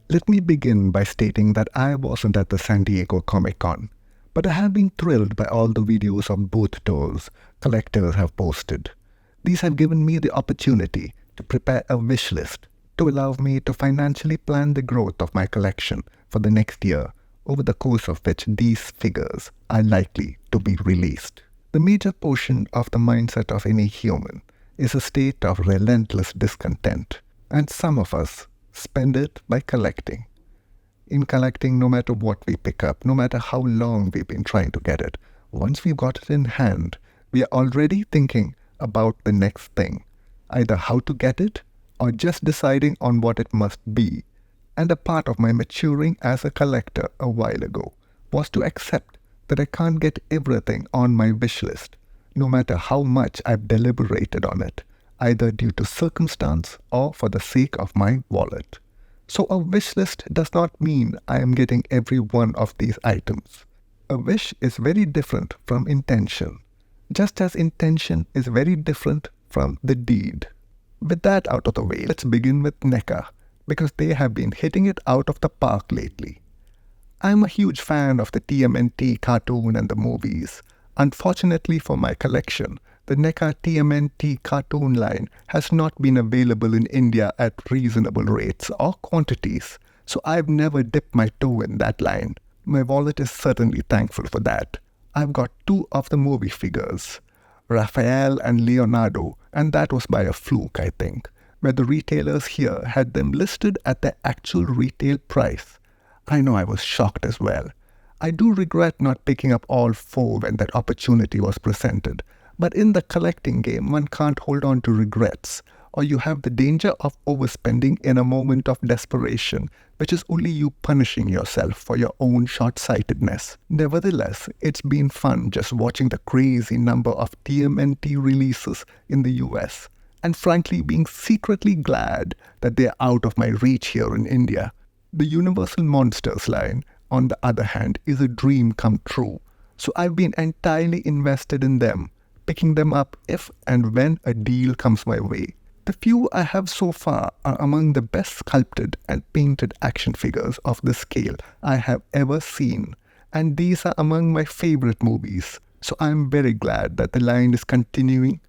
Let me begin by stating that I wasn't at the San Diego Comic-Con, but I have been thrilled by all the videos of booth tours collectors have posted. These have given me the opportunity to prepare a wish list to allow me to financially plan the growth of my collection for the next year, over the course of which these figures are likely to be released. The major portion of the mindset of any human is a state of relentless discontent, and some of us spend it by collecting. In collecting, no matter what we pick up, no matter how long we've been trying to get it, once we've got it in hand, we are already thinking about the next thing, either how to get it or just deciding on what it must be. And a part of my maturing as a collector a while ago was to accept that I can't get everything on my wish list, no matter how much I've deliberated on it, either due to circumstance or for the sake of my wallet. So a wish list does not mean I am getting every one of these items. A wish is very different from intention, just as intention is very different from the deed. With that out of the way, let's begin with NECA, because they have been hitting it out of the park lately. I'm a huge fan of the TMNT cartoon and the movies. Unfortunately for my collection, the NECA TMNT cartoon line has not been available in India at reasonable rates or quantities, so I've never dipped my toe in that line. My wallet is certainly thankful for that. I've got 2 of the movie figures, Raphael and Leonardo, and that was by a fluke, I think, where the retailers here had them listed at their actual retail price. I know I was shocked as well. I do regret not picking up all 4 when that opportunity was presented, but in the collecting game, one can't hold on to regrets, or you have the danger of overspending in a moment of desperation, which is only you punishing yourself for your own short-sightedness. Nevertheless, it's been fun just watching the crazy number of TMNT releases in the US, and frankly being secretly glad that they're out of my reach here in India. The Universal Monsters line, on the other hand, is a dream come true, so I've been entirely invested in them, picking them up if and when a deal comes my way. The few I have so far are among the best sculpted and painted action figures of this scale I have ever seen, and these are among my favorite movies, so I'm very glad that the line is continuing.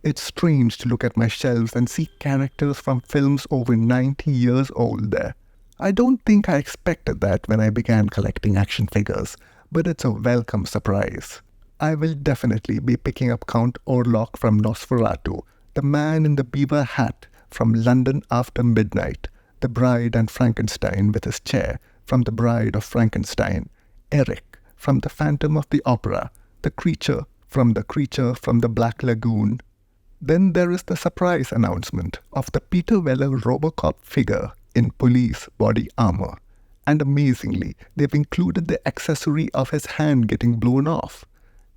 It's strange to look at my shelves and see characters from films over 90 years old there. I don't think I expected that when I began collecting action figures, but it's a welcome surprise. I will definitely be picking up Count Orlok from Nosferatu, the man in the beaver hat from London After Midnight, the Bride and Frankenstein with his chair from The Bride of Frankenstein, Eric from The Phantom of the Opera, the Creature from the Black Lagoon. Then there is the surprise announcement of the Peter Weller Robocop figure in police body armor, and amazingly, they've included the accessory of his hand getting blown off.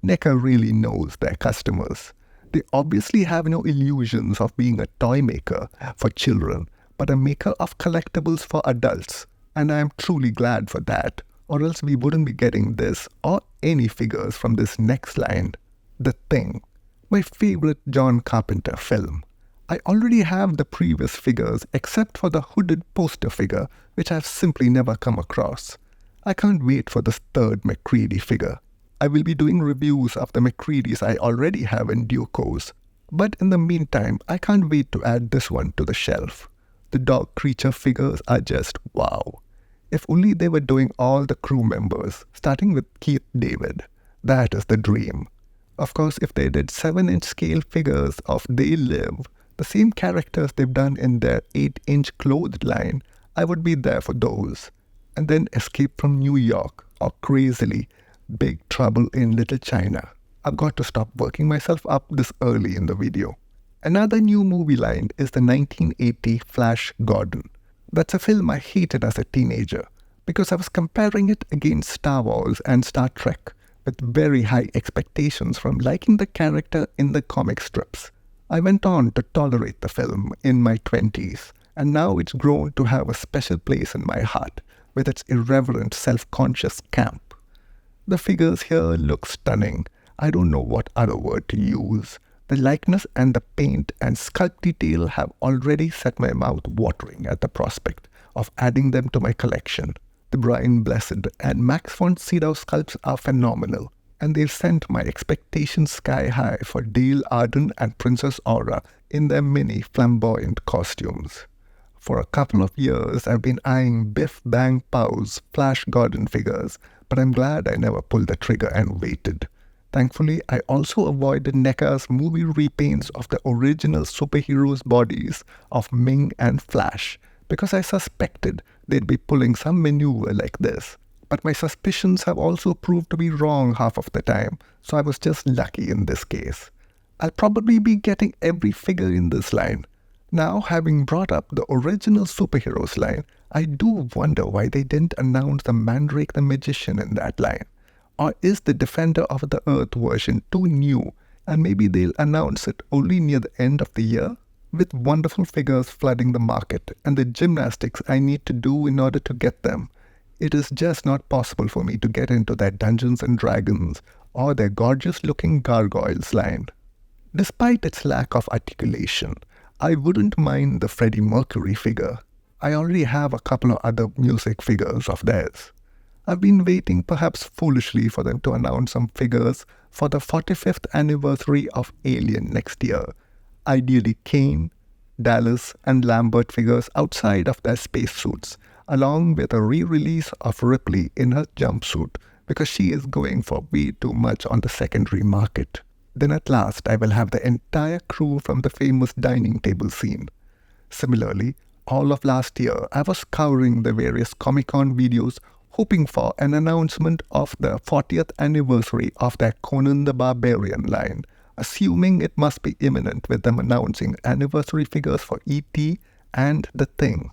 NECA really knows their customers. They obviously have no illusions of being a toy maker for children, but a maker of collectibles for adults, and I am truly glad for that, or else we wouldn't be getting this or any figures from this next line. The Thing, my favorite John Carpenter film. I already have the previous figures except for the hooded poster figure, which I've simply never come across. I can't wait for this third McCready figure. I will be doing reviews of the McCreadys I already have in due course, but in the meantime, I can't wait to add this one to the shelf. The dog creature figures are just wow. If only they were doing all the crew members, starting with Keith David. That is the dream. Of course, if they did 7-inch scale figures of They Live, the same characters they've done in their 8-inch clothed line, I would be there for those. And then Escape from New York, or crazily, Big Trouble in Little China. I've got to stop working myself up this early in the video. Another new movie line is the 1980 Flash Gordon. That's a film I hated as a teenager because I was comparing it against Star Wars and Star Trek with very high expectations from liking the character in the comic strips. I went on to tolerate the film in my 20s, and now it's grown to have a special place in my heart with its irreverent, self-conscious camp. The figures here look stunning. I don't know what other word to use. The likeness and the paint and sculpt detail have already set my mouth watering at the prospect of adding them to my collection. The Brian Blessed and Max von Sydow sculpts are phenomenal, and they've sent my expectations sky high for Dale Arden and Princess Aura in their mini flamboyant costumes. For a couple of years, I've been eyeing Biff Bang Pow's Flash Gordon figures, but I'm glad I never pulled the trigger and waited. Thankfully, I also avoided NECA's movie repaints of the original superheroes' bodies of Ming and Flash, because I suspected they'd be pulling some maneuver like this. But my suspicions have also proved to be wrong half of the time, so I was just lucky in this case. I'll probably be getting every figure in this line. Now, having brought up the original superheroes line, I do wonder why they didn't announce the Mandrake the Magician in that line. Or is the Defender of the Earth version too new, and maybe they'll announce it only near the end of the year? With wonderful figures flooding the market and the gymnastics I need to do in order to get them, it is just not possible for me to get into their Dungeons and Dragons or their gorgeous-looking gargoyles line. Despite its lack of articulation, I wouldn't mind the Freddie Mercury figure. I already have a couple of other music figures of theirs. I've been waiting, perhaps foolishly, for them to announce some figures for the 45th anniversary of Alien next year. Ideally Kane, Dallas and Lambert figures outside of their spacesuits, along with a re-release of Ripley in her jumpsuit, because she is going for way too much on the secondary market. Then at last I will have the entire crew from the famous dining table scene. Similarly, all of last year I was scouring the various Comic-Con videos hoping for an announcement of the 40th anniversary of their Conan the Barbarian line, assuming it must be imminent with them announcing anniversary figures for E.T. and The Thing.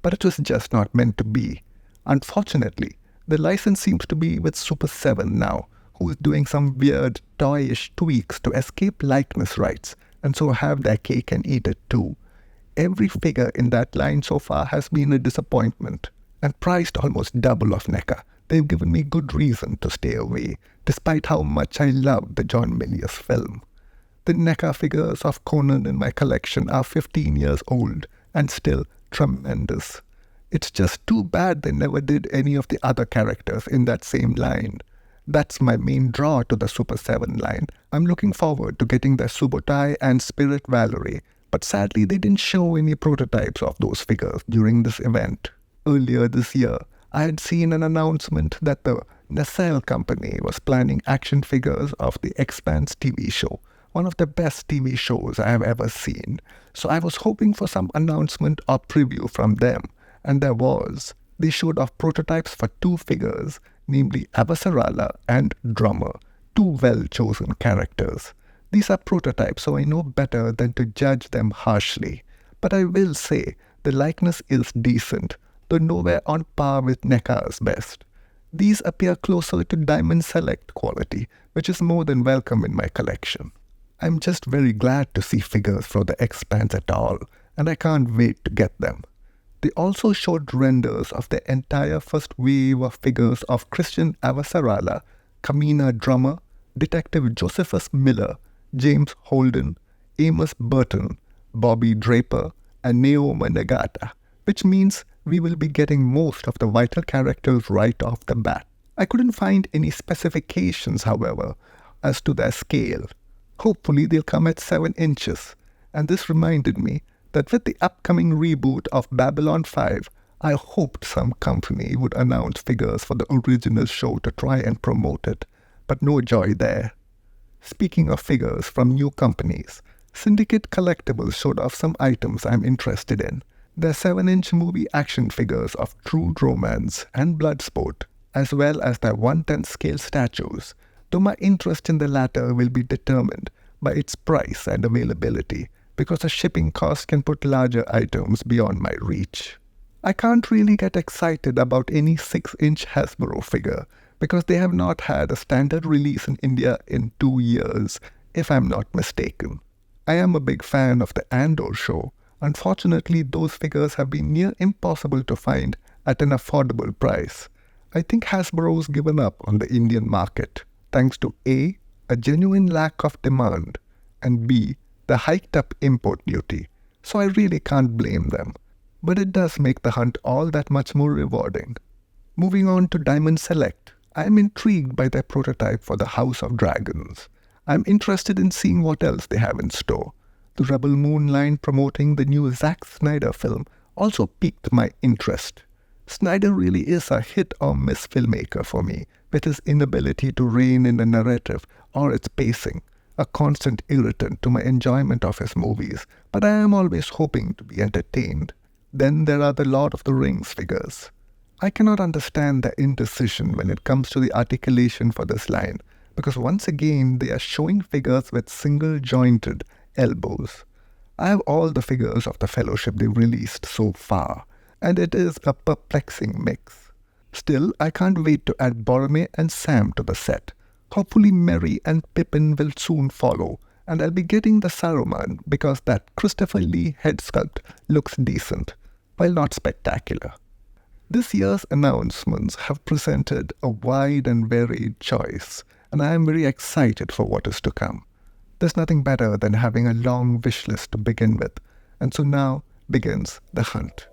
But it was just not meant to be. Unfortunately, the license seems to be with Super 7 now, who is doing some weird, toyish tweaks to escape likeness rights, and so have their cake and eat it too. Every figure in that line so far has been a disappointment, and priced almost double of NECA. They've given me good reason to stay away, despite how much I loved the John Milius film. The NECA figures of Conan in my collection are 15 years old, and still tremendous. It's just too bad they never did any of the other characters in that same line. That's my main draw to the Super 7 line. I'm looking forward to getting the Subotai and Spirit Valerie, but sadly they didn't show any prototypes of those figures during this event. Earlier this year, I had seen an announcement that the Nacelle company was planning action figures of the Expanse TV show, one of the best TV shows I have ever seen. So I was hoping for some announcement or preview from them, and there was. They showed off prototypes for two figures, namely Avasarala and Drummer, two well-chosen characters. These are prototypes, so I know better than to judge them harshly. But I will say, the likeness is decent, though nowhere on par with NECA's best. These appear closer to Diamond Select quality, which is more than welcome in my collection. I'm just very glad to see figures for the Expanse at all, and I can't wait to get them. They also showed renders of the entire first wave of figures of Christian Avasarala, Kamina Drummer, Detective Josephus Miller, James Holden, Amos Burton, Bobby Draper, and Naoma Nagata, which means we will be getting most of the vital characters right off the bat. I couldn't find any specifications, however, as to their scale. Hopefully they'll come at 7 inches, and this reminded me that with the upcoming reboot of Babylon 5, I hoped some company would announce figures for the original show to try and promote it, but no joy there. Speaking of figures from new companies, Syndicate Collectibles showed off some items I'm interested in. Their 7-inch movie action figures of True Romance and Bloodsport, as well as their 1/10 scale statues, though my interest in the latter will be determined by its price and availability, because the shipping cost can put larger items beyond my reach. I can't really get excited about any 6-inch Hasbro figure, because they have not had a standard release in India in 2 years, if I'm not mistaken. I am a big fan of the Andor show. Unfortunately, those figures have been near impossible to find at an affordable price. I think Hasbro's given up on the Indian market, thanks to A, a genuine lack of demand, and B, the hiked up import duty, so I really can't blame them. but it does make the hunt all that much more rewarding. Moving on to Diamond Select, I am intrigued by their prototype for the House of Dragons. I am interested in seeing what else they have in store. The Rebel Moon line promoting the new Zack Snyder film also piqued my interest. Snyder really is a hit-or-miss filmmaker for me, with his inability to rein in the narrative or its pacing, a constant irritant to my enjoyment of his movies, but I am always hoping to be entertained. Then there are the Lord of the Rings figures. I cannot understand their indecision when it comes to the articulation for this line, because once again they are showing figures with single-jointed elbows. I have all the figures of the Fellowship they've released so far, and it is a perplexing mix. Still, I can't wait to add Boromir and Sam to the set. Hopefully Merry and Pippin will soon follow, and I'll be getting the Saruman because that Christopher Lee head sculpt looks decent, while not spectacular. This year's announcements have presented a wide and varied choice, and I am very excited for what is to come. There's nothing better than having a long wish list to begin with, and so now begins the hunt.